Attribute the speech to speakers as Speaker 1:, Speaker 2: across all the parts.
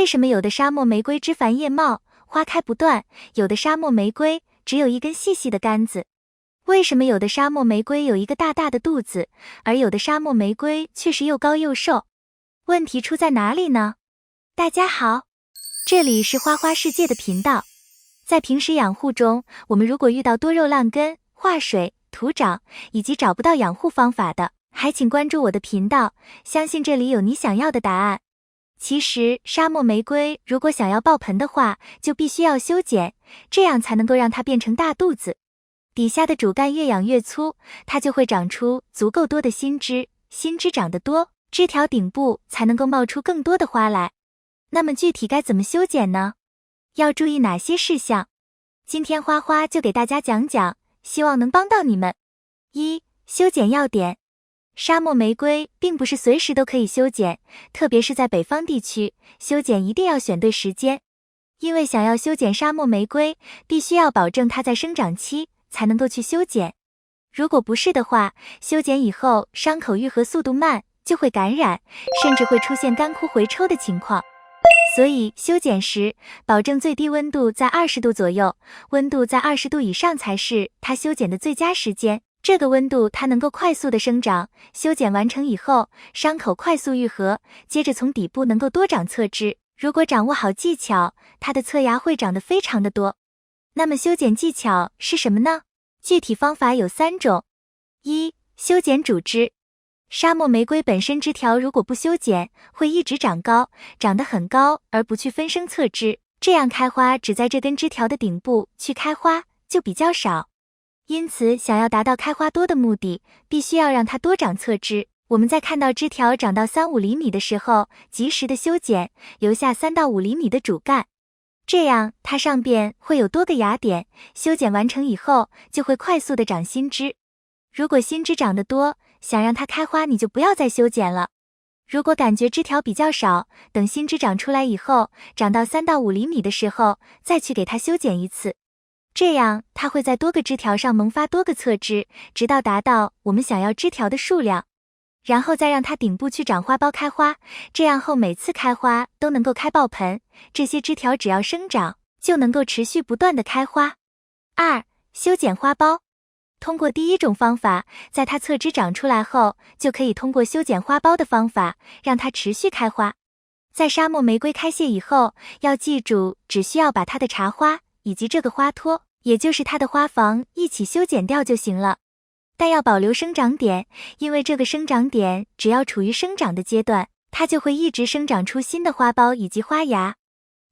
Speaker 1: 为什么有的沙漠玫瑰枝繁叶茂，花开不断，有的沙漠玫瑰只有一根细细的杆子？为什么有的沙漠玫瑰有一个大大的肚子，而有的沙漠玫瑰却是又高又瘦？问题出在哪里呢？大家好，这里是花花世界的频道。在平时养护中，我们如果遇到多肉烂根、化水、徒长以及找不到养护方法的，还请关注我的频道，相信这里有你想要的答案。其实沙漠玫瑰如果想要爆盆的话，就必须要修剪，这样才能够让它变成大肚子。底下的主干越养越粗，它就会长出足够多的新枝，新枝长得多，枝条顶部才能够冒出更多的花来。那么具体该怎么修剪呢？要注意哪些事项？今天花花就给大家讲讲，希望能帮到你们。1. 修剪要点。沙漠玫瑰并不是随时都可以修剪，特别是在北方地区，修剪一定要选对时间。因为想要修剪沙漠玫瑰，必须要保证它在生长期，才能够去修剪。如果不是的话，修剪以后伤口愈合速度慢，就会感染，甚至会出现干枯回抽的情况。所以修剪时，保证最低温度在20度左右，温度在20度以上才是它修剪的最佳时间。这个温度它能够快速的生长，修剪完成以后，伤口快速愈合，接着从底部能够多长侧枝。如果掌握好技巧，它的侧芽会长得非常的多。那么修剪技巧是什么呢？具体方法有3种。1. 修剪主枝。沙漠玫瑰本身枝条如果不修剪，会一直长高，长得很高，而不去分生侧枝，这样开花只在这根枝条的顶部去开花就比较少。因此想要达到开花多的目的，必须要让它多长侧枝。我们在看到枝条长到3-5厘米的时候，及时的修剪，留下3到5厘米的主干，这样它上边会有多个芽点，修剪完成以后就会快速的长新枝。如果新枝长得多，想让它开花，你就不要再修剪了。如果感觉枝条比较少，等新枝长出来以后，长到3到5厘米的时候，再去给它修剪一次。这样它会在多个枝条上萌发多个侧枝，直到达到我们想要枝条的数量，然后再让它顶部去长花苞开花，这样后每次开花都能够开爆盆，这些枝条只要生长，就能够持续不断的开花。2. 修剪花苞。通过第1种方法，在它侧枝长出来后，就可以通过修剪花苞的方法，让它持续开花。在沙漠玫瑰开谢以后，要记住，只需要把它的茶花以及这个花托，也就是它的花房一起修剪掉就行了。但要保留生长点，因为这个生长点只要处于生长的阶段，它就会一直生长出新的花苞以及花芽。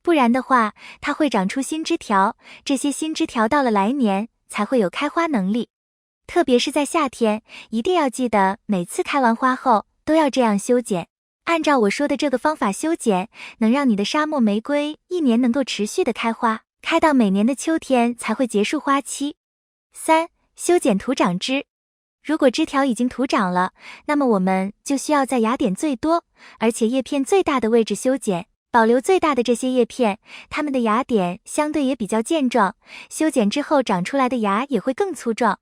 Speaker 1: 不然的话，它会长出新枝条，这些新枝条到了来年才会有开花能力。特别是在夏天，一定要记得每次开完花后都要这样修剪。按照我说的这个方法修剪，能让你的沙漠玫瑰1年能够持续的开花，开到每年的秋天才会结束花期。3. 修剪徒长枝。如果枝条已经徒长了，那么我们就需要在芽点最多，而且叶片最大的位置修剪，保留最大的这些叶片，它们的芽点相对也比较健壮，修剪之后长出来的芽也会更粗壮。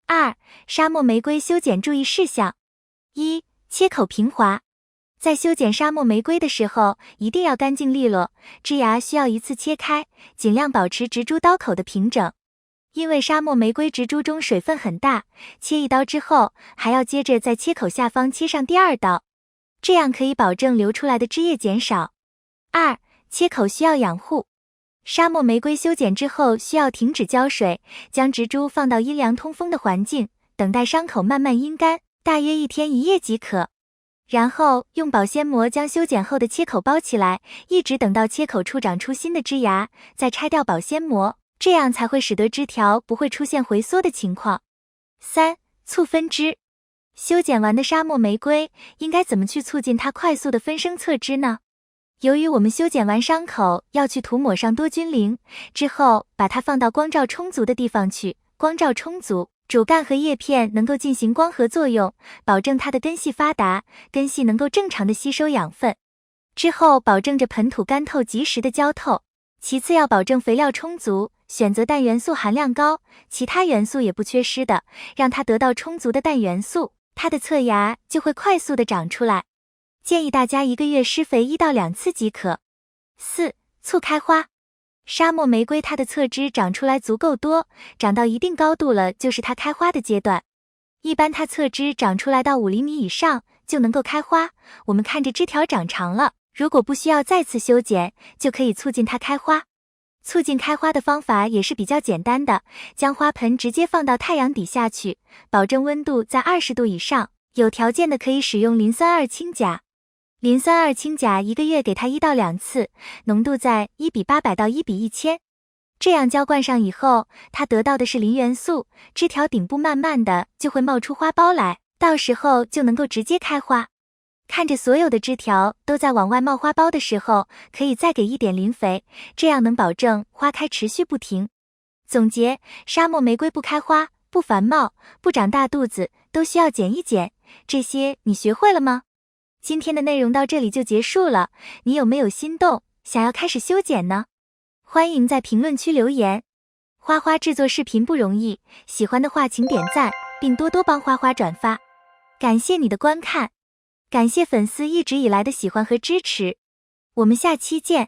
Speaker 1: 2. 沙漠玫瑰修剪注意事项。1. 切口平滑。在修剪沙漠玫瑰的时候，一定要干净利落，枝芽需要一次切开，尽量保持植株刀口的平整。因为沙漠玫瑰植株中水分很大，切一刀之后，还要接着在切口下方切上第2刀，这样可以保证流出来的枝叶减少。2. 切口需要养护。沙漠玫瑰修剪之后需要停止浇水，将植株放到阴凉通风的环境，等待伤口慢慢阴干，大约1天1夜即可。然后用保鲜膜将修剪后的切口包起来，一直等到切口处长出新的枝芽，再拆掉保鲜膜，这样才会使得枝条不会出现回缩的情况。3. 促分枝。修剪完的沙漠玫瑰应该怎么去促进它快速的分生侧枝呢？由于我们修剪完伤口要去涂抹上多菌灵，之后把它放到光照充足的地方去，光照充足，主干和叶片能够进行光合作用，保证它的根系发达，根系能够正常的吸收养分。之后保证着盆土干透及时的浇透。其次要保证肥料充足，选择氮元素含量高，其他元素也不缺失的，让它得到充足的氮元素，它的侧芽就会快速的长出来。建议大家1个月施肥1到2次即可。4. 促开花。沙漠玫瑰它的侧枝长出来足够多，长到一定高度了就是它开花的阶段。一般它侧枝长出来到5厘米以上就能够开花，我们看着枝条长长了，如果不需要再次修剪，就可以促进它开花。促进开花的方法也是比较简单的，将花盆直接放到太阳底下去，保证温度在20度以上，有条件的可以使用磷酸二氢钾。磷酸二氢钾1个月给它1到2次，浓度在1:800到1:1000。这样浇灌上以后，它得到的是磷元素，枝条顶部慢慢的就会冒出花苞来，到时候就能够直接开花。看着所有的枝条都在往外冒花苞的时候，可以再给一点磷肥，这样能保证花开持续不停。总结，沙漠玫瑰不开花、不繁茂、不长大肚子，都需要剪一剪，这些你学会了吗？今天的内容到这里就结束了，你有没有心动，想要开始修剪呢？欢迎在评论区留言。花花制作视频不容易，喜欢的话请点赞，并多多帮花花转发。感谢你的观看，感谢粉丝一直以来的喜欢和支持，我们下期见。